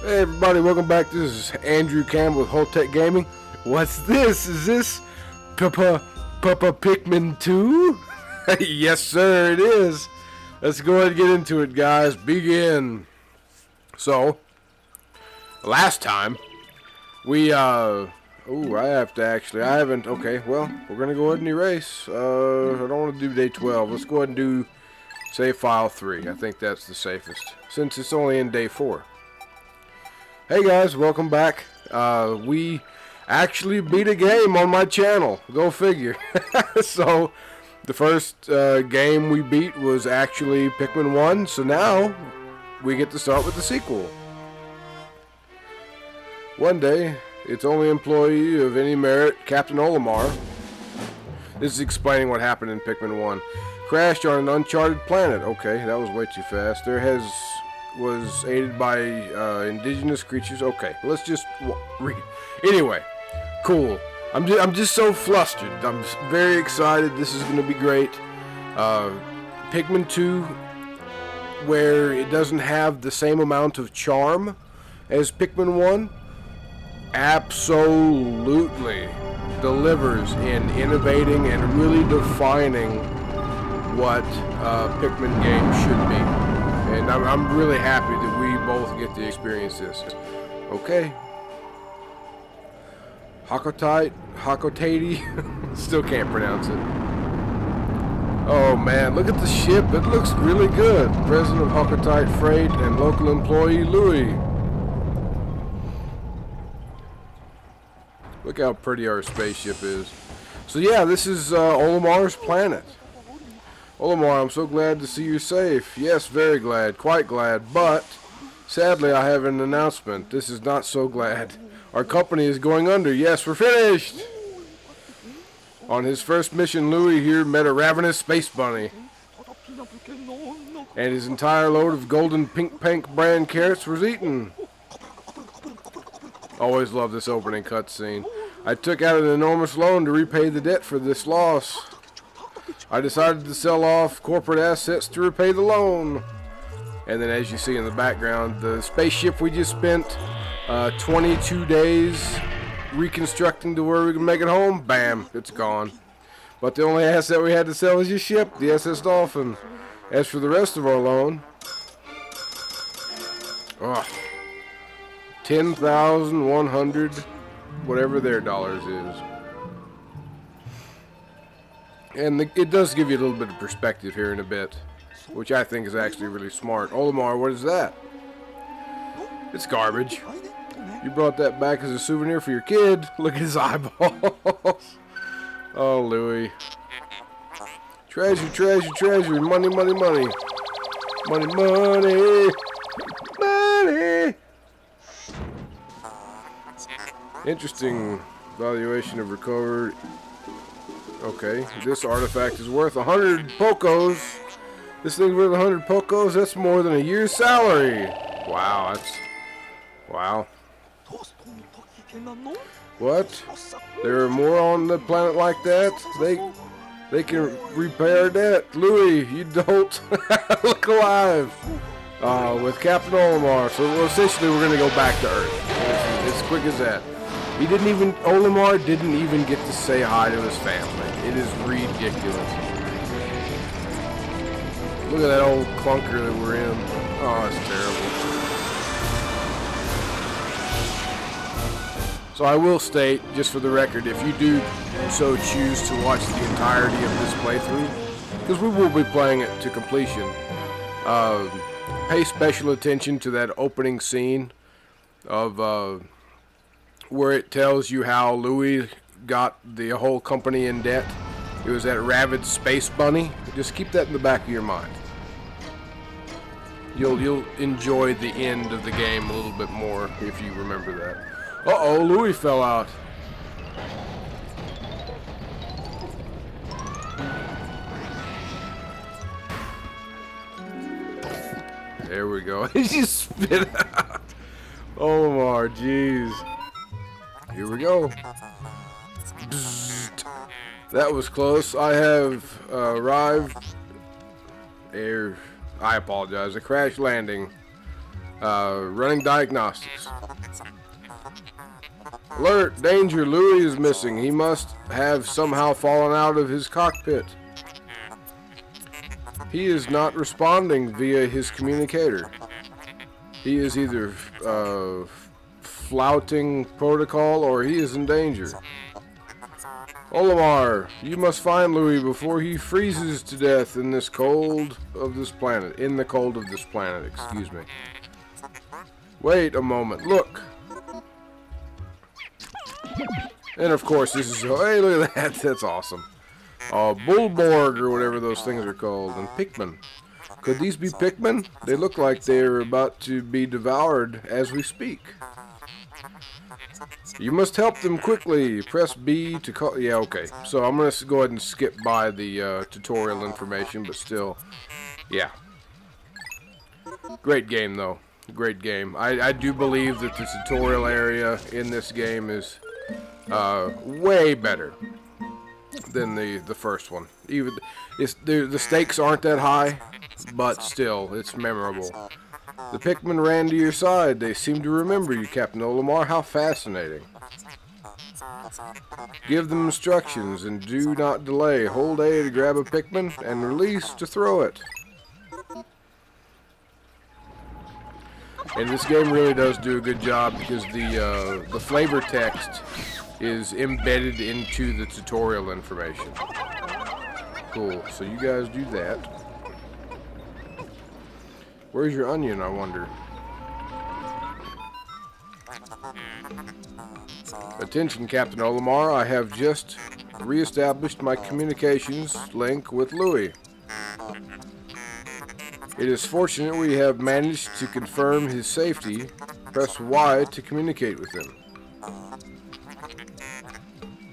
Hey everybody, welcome back. This is Andrew Campbell with Holtec Gaming. What's this? Is this Papa Pikmin 2? Yes sir, it is. Let's go ahead and get into it, guys. Begin. So, last time, we, I haven't, okay, well, we're gonna go ahead and erase. I don't want to do day 12. Let's go ahead and do save file 3. I think that's the safest, since it's only in day 4. Hey guys, welcome back. We actually beat a game on my channel. Go figure. So, the first game we beat was actually Pikmin 1. So now, we get to start with the sequel. One day, its only employee of any merit, Captain Olimar. This is explaining what happened in Pikmin 1. Crashed on an uncharted planet. Okay, that was way too fast. Was aided by indigenous creatures. Okay, let's just read. Anyway, cool. I'm just so flustered. I'm very excited. This is going to be great. Pikmin 2, where it doesn't have the same amount of charm as Pikmin 1, absolutely delivers in innovating and really defining what Pikmin games should be. And I'm really happy that we both get to experience this. Okay. Hakotite, still can't pronounce it. Oh man, look at the ship. It looks really good. President of Hakotite Freight and local employee Louis. Look how pretty our spaceship is. So yeah, this is Olimar's planet. Olimar, I'm so glad to see you safe. Yes, very glad, quite glad, but sadly I have an announcement. This is not so glad. Our company is going under. Yes, we're finished! On his first mission, Louis here met a ravenous space bunny. And his entire load of golden pink brand carrots was eaten. Always love this opening cutscene. I took out an enormous loan to repay the debt for this loss. I decided to sell off corporate assets to repay the loan. And then as you see in the background, the spaceship we just spent 22 days reconstructing to where we can make it home, bam, it's gone. But the only asset we had to sell is your ship, the SS Dolphin. As for the rest of our loan, 10,100, whatever their dollars is. And it does give you a little bit of perspective here in a bit, which I think is actually really smart. Olimar, what is that? It's garbage. You brought that back as a souvenir for your kid. Look at his eyeballs. Oh, Louis. Treasure, treasure, treasure. Money, money, money. Money, money. Money. Interesting valuation of recovered. Okay, this artifact is worth 100 Pocos. This thing's worth 100 Pocos? That's more than a year's salary. Wow, wow. What? There are more on the planet like that? They can repay our debt. Louis, you don't look alive. With Captain Olimar. So essentially we're going to go back to Earth. As quick as that. Olimar didn't even get to say hi to his family. It is ridiculous. Look at that old clunker that we're in. Oh, it's terrible. So I will state, just for the record, if you do so choose to watch the entirety of this playthrough, because we will be playing it to completion, pay special attention to that opening scene of where it tells you how Louis got the whole company in debt. It was that rabid space bunny. Just keep that in the back of your mind. You'll enjoy the end of the game a little bit more if you remember that. Uh-oh, Louis fell out. There we go. He just spit out. Omar, jeez. Here we go. Bzzzt. That was close. I have arrived. I apologize. A crash landing. Running diagnostics. Alert! Danger! Louis is missing. He must have somehow fallen out of his cockpit. He is not responding via his communicator. He is either flouting protocol or he is in danger. Olimar, you must find Louis before he freezes to death in this cold of this planet. In the cold of this planet, excuse me. Wait a moment, look. And of course this is, hey, look at that, that's awesome. Bullborg or whatever those things are called, and Pikmin. Could these be Pikmin? They look like they're about to be devoured as we speak. You must help them quickly. Press B to call. Yeah, okay. So I'm going to go ahead and skip by the tutorial information, but still, yeah. Great game, though. Great game. I do believe that the tutorial area in this game is way better than the first one. Even the stakes aren't that high, but still, it's memorable. The Pikmin ran to your side. They seem to remember you, Captain Olimar. How fascinating. Give them instructions and do not delay. Hold A to grab a Pikmin and release to throw it. And this game really does do a good job because the flavor text is embedded into the tutorial information. Cool. So you guys do that. Where's your onion, I wonder? Attention, Captain Olimar. I have just re-established my communications link with Louis. It is fortunate we have managed to confirm his safety. Press Y to communicate with him.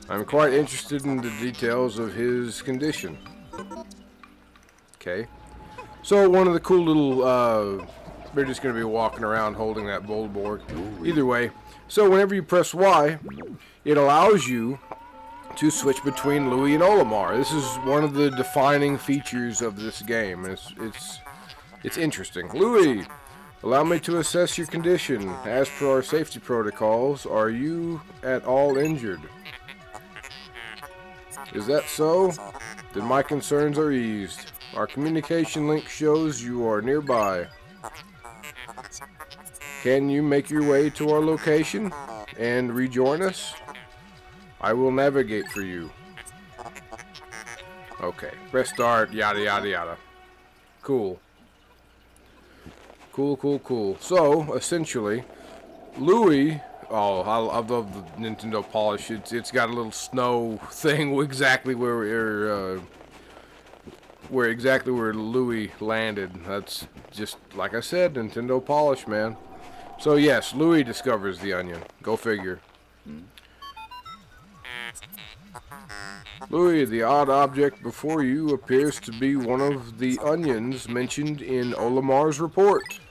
I'm quite interested in the details of his condition. Okay. So one of the cool little, they're just going to be walking around holding that bold board. Either way. So whenever you press Y, it allows you to switch between Louis and Olimar. This is one of the defining features of this game. It's interesting. Louis, allow me to assess your condition. As per our safety protocols, are you at all injured? Is that so? Then my concerns are eased. Our communication link shows you are nearby. Can you make your way to our location and rejoin us? I will navigate for you. Okay, press start, yada yada yada. Cool. Cool. So, essentially, Louis... Oh, I love the Nintendo polish. It's got a little snow thing exactly where Louis landed. That's just, like I said, Nintendo polish, man. So yes, Louis discovers the onion. Go figure. Louis, the odd object before you appears to be one of the onions mentioned in Olimar's report.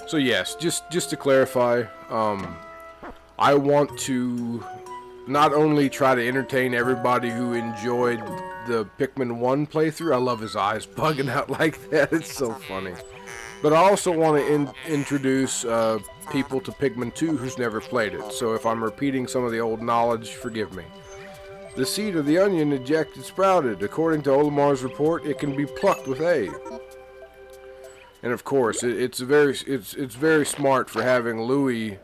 So yes, just to clarify, I want to not only try to entertain everybody who enjoyed the Pikmin 1 playthrough. I love his eyes bugging out like that. It's so funny. But I also want to introduce people to Pikmin 2 who's never played it. So if I'm repeating some of the old knowledge, forgive me. The seed of the onion ejected sprouted. According to Olimar's report, it can be plucked with A. And of course, it's very smart for having Louis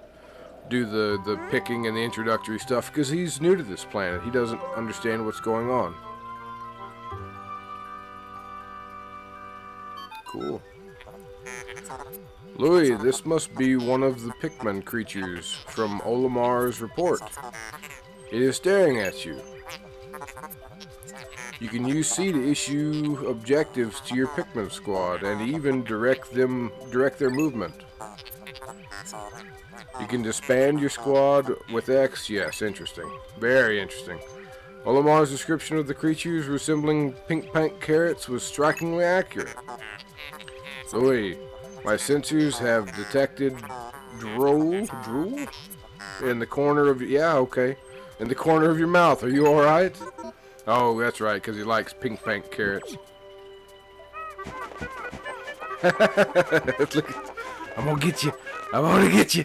do the picking and the introductory stuff because he's new to this planet. He doesn't understand what's going on. Cool. Louis, this must be one of the Pikmin creatures from Olimar's report. It is staring at you. You can use C to issue objectives to your Pikmin squad and even direct their movement. You can disband your squad with X. Yes, interesting. Very interesting. Olimar's description of the creatures resembling pink carrots was strikingly accurate. Louis, my sensors have detected drool in the corner of in the corner of your mouth. Are you all right? Oh, that's right, because he likes pink carrots. Look, I'm gonna get you. I'm gonna get you.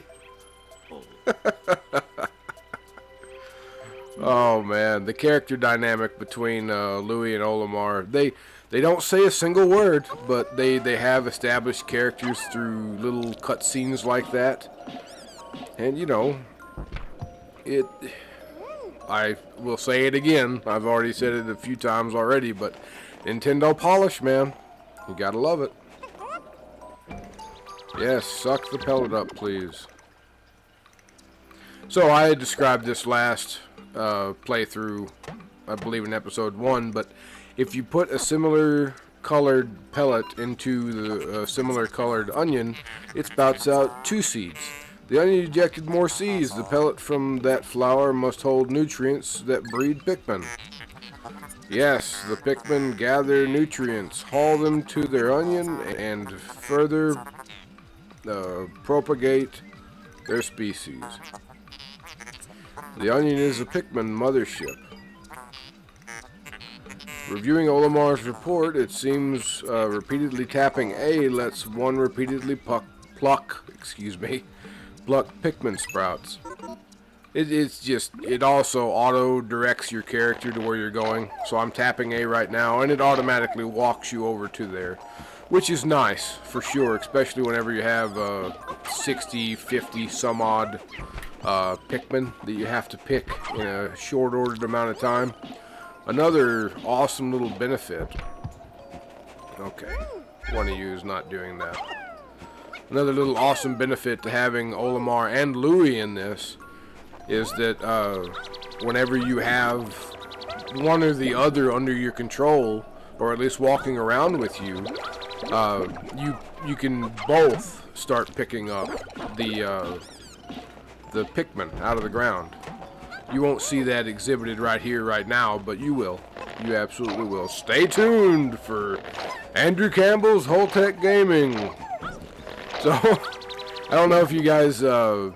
Oh man, the character dynamic between Louis and Olimar, they don't say a single word, but they have established characters through little cutscenes like that. And you know, I will say it again, I've already said it a few times already, but Nintendo polish, man. You gotta love it. Yes, suck the pellet up, please. So I had described this last playthrough, I believe in episode 1, but if you put a similar colored pellet into the similar colored onion, it spouts out 2 seeds. The onion ejected more seeds. The pellet from that flower must hold nutrients that breed Pikmin. Yes, the Pikmin gather nutrients, haul them to their onion, and further propagate their species. The onion is a Pikmin mothership. Reviewing Olimar's report, it seems repeatedly tapping A lets one repeatedly pluck Pikmin sprouts. It also auto-directs your character to where you're going. So I'm tapping A right now, and it automatically walks you over to there. Which is nice, for sure, especially whenever you have 60, 50, some odd Pikmin that you have to pick in a short-ordered amount of time. Another awesome little benefit. Okay, one of you is not doing that. Another little awesome benefit to having Olimar and Louis in this is that whenever you have one or the other under your control, or at least walking around with you, you can both start picking up the Pikmin out of the ground. You won't see that exhibited right here, right now, but you will. You absolutely will. Stay tuned for Andrew Campbell's Whole Tech Gaming. So, I don't know if you guys saw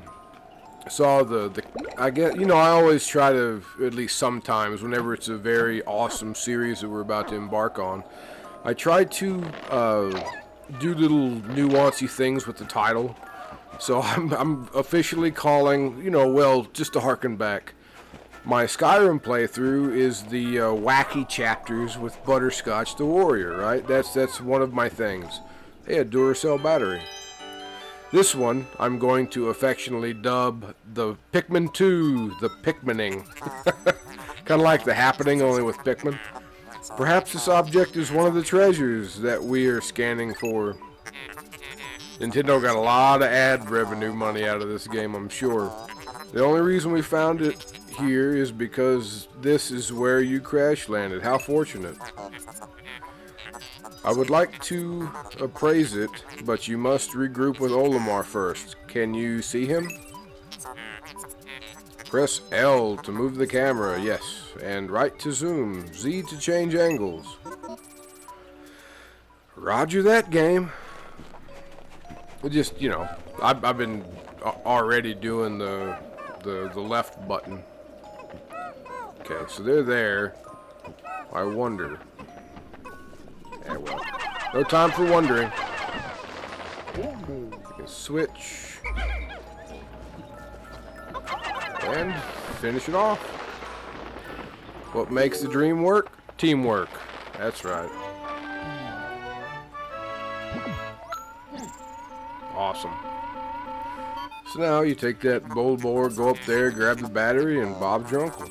I guess, you know, I always try to, at least sometimes, whenever it's a very awesome series that we're about to embark on, I try to do little nuancy things with the title. So I'm officially calling, you know, well, just to harken back, my Skyrim playthrough is the wacky chapters with Butterscotch the Warrior, right? That's one of my things. Hey, a Duracell battery. This one, I'm going to affectionately dub the Pikmin 2, the Pikmining. Kind of like The Happening, only with Pikmin. Perhaps this object is one of the treasures that we are scanning for. Nintendo got a lot of ad revenue money out of this game, I'm sure. The only reason we found it here is because this is where you crash landed. How fortunate. I would like to appraise it, but you must regroup with Olimar first. Can you see him? Press L to move the camera, yes, and right to zoom, Z to change angles. Roger that, game. Just, you know, I've been already doing the left button. Okay, so they're there. I wonder. Yeah, well, no time for wondering. You can switch and finish it off. What makes the dream work? Teamwork. That's right. Awesome. So now you take that bold board, go up there, grab the battery, and Bob's your uncle.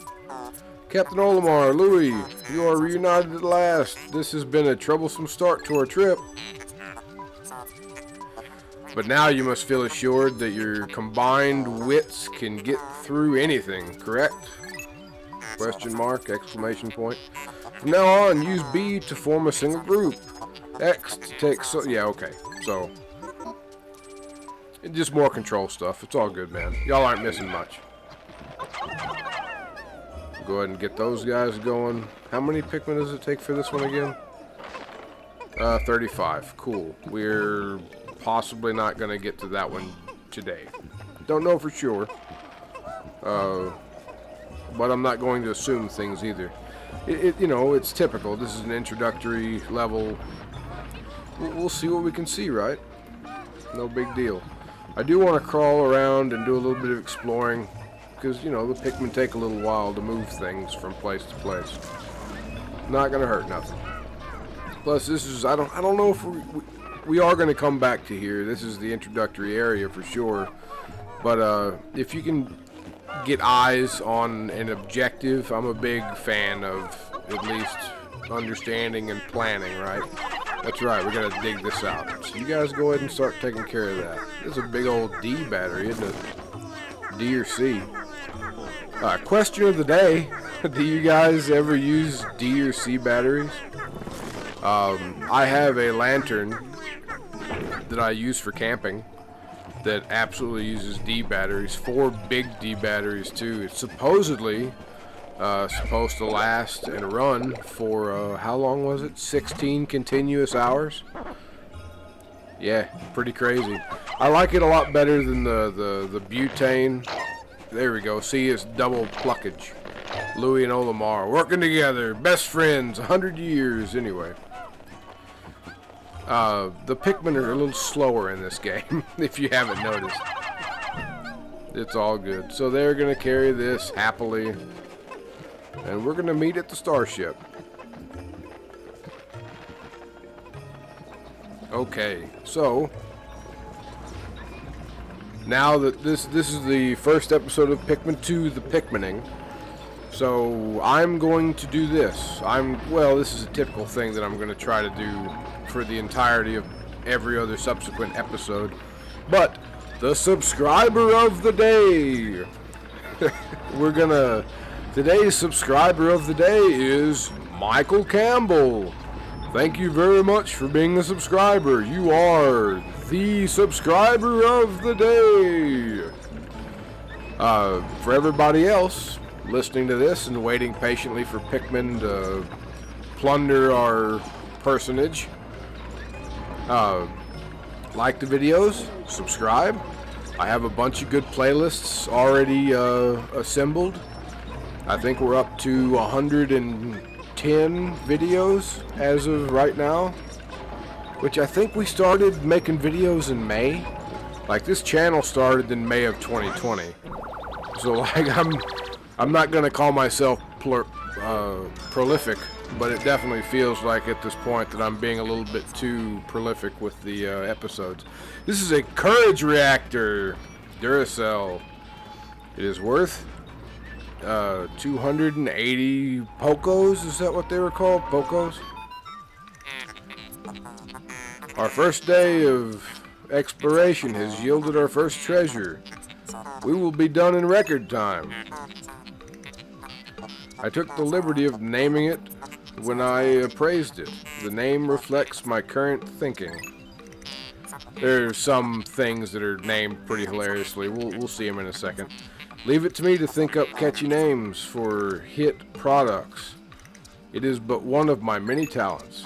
Captain Olimar, Louis, you are reunited at last. This has been a troublesome start to our trip. But now you must feel assured that your combined wits can get through anything, correct? Question mark, exclamation point. From now on, use B to form a single group. X to take yeah, okay. So, it's just more control stuff. It's all good, man. Y'all aren't missing much. Go ahead and get those guys going. How many Pikmin does it take for this one again? 35. Cool. We're possibly not going to get to that one today. Don't know for sure. But I'm not going to assume things either. You know, it's typical. This is an introductory level. we'll see what we can see, right? No big deal. I do want to crawl around and do a little bit of exploring, because, you know, the Pikmin take a little while to move things from place to place. Not gonna hurt nothing. Plus, this is, I don't know if we are gonna come back to here. This is the introductory area for sure. But if you can get eyes on an objective, I'm a big fan of at least understanding and planning, right? That's right, we gotta dig this out. So you guys go ahead and start taking care of that. This is a big old D battery, isn't it? D or C. Question of the day. Do you guys ever use D or C batteries? I have a lantern that I use for camping that absolutely uses D batteries. 4 big D batteries too. It's supposedly supposed to last and run for how long was it? 16 continuous hours. Yeah, pretty crazy. I like it a lot better than the butane. There we go. See, it's double pluckage. Louis and Olimar working together, best friends, 100 years. Anyway, the Pikmin are a little slower in this game, if you haven't noticed. It's all good. So they're gonna carry this happily, and we're gonna meet at the starship. Okay, so now that this is the first episode of Pikmin 2, the Pikmining. So I'm going to do this. Well, this is a typical thing that I'm going to try to do for the entirety of every other subsequent episode. But the subscriber of the day. Today's subscriber of the day is Michael Campbell. Thank you very much for being a subscriber. You are the subscriber of the day. For everybody else listening to this and waiting patiently for Pikmin to plunder our personage, like the videos, subscribe. I have a bunch of good playlists already assembled. I think we're up to 110 videos as of right now, which I think we started making videos in May. Like, this channel started in May of 2020. So like, I'm not gonna call myself prolific, but it definitely feels like at this point that I'm being a little bit too prolific with the episodes. This is a courage reactor Duracell. It is worth 280 Pocos. Is that what they were called? Pocos? Our first day of exploration has yielded our first treasure. We will be done in record time. I took the liberty of naming it when I appraised it. The name reflects my current thinking. There's some things that are named pretty hilariously. We'll see them in a second. Leave it to me to think up catchy names for hit products. It is but one of my many talents.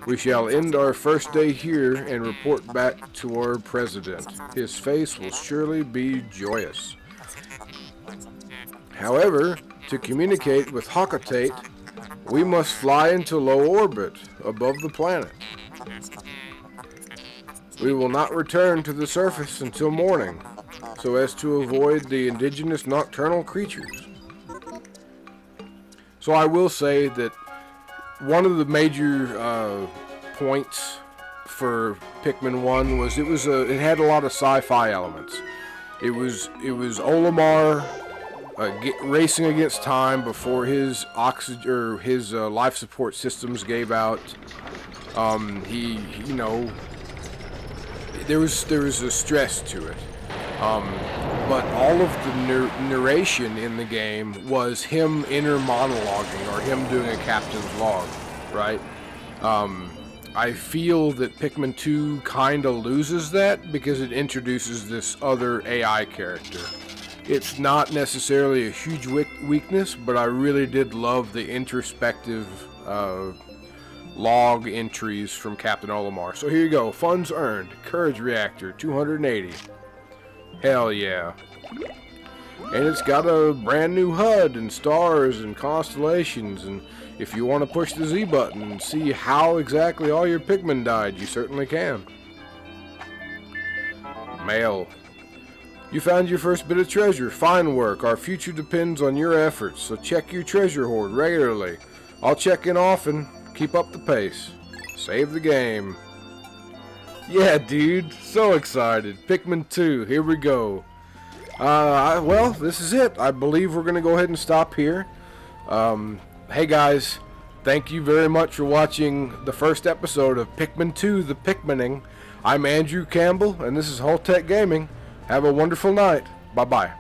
We shall end our first day here and report back to our president. His face will surely be joyous. However, to communicate with Hockatate, we must fly into low orbit above the planet. We will not return to the surface until morning, so as to avoid the indigenous nocturnal creatures. So I will say that one of the major points for Pikmin 1 was it had a lot of sci-fi elements. It was Olimar racing against time before his oxygen or his life support systems gave out. There was a stress to it. But all of the narration in the game was him inner monologuing or him doing a captain's log, right? I feel that Pikmin 2 kind of loses that because it introduces this other AI character. It's not necessarily a huge weakness, but I really did love the introspective log entries from Captain Olimar. So here you go, funds earned, courage reactor, 280. Hell yeah. And it's got a brand new HUD and stars and constellations, and If you want to push the Z button and see how exactly all your Pikmin died, you certainly can. Mail. You found your first bit of treasure. Fine work. Our future depends on your efforts, so check your treasure hoard regularly. I'll check in often. Keep up the pace. Save the game. Yeah, dude. So excited. Pikmin 2. Here we go. Well, this is it. I believe we're going to go ahead and stop here. Hey, guys. Thank you very much for watching the first episode of Pikmin 2, The Pikmining. I'm Andrew Campbell, and this is Holtec Gaming. Have a wonderful night. Bye-bye.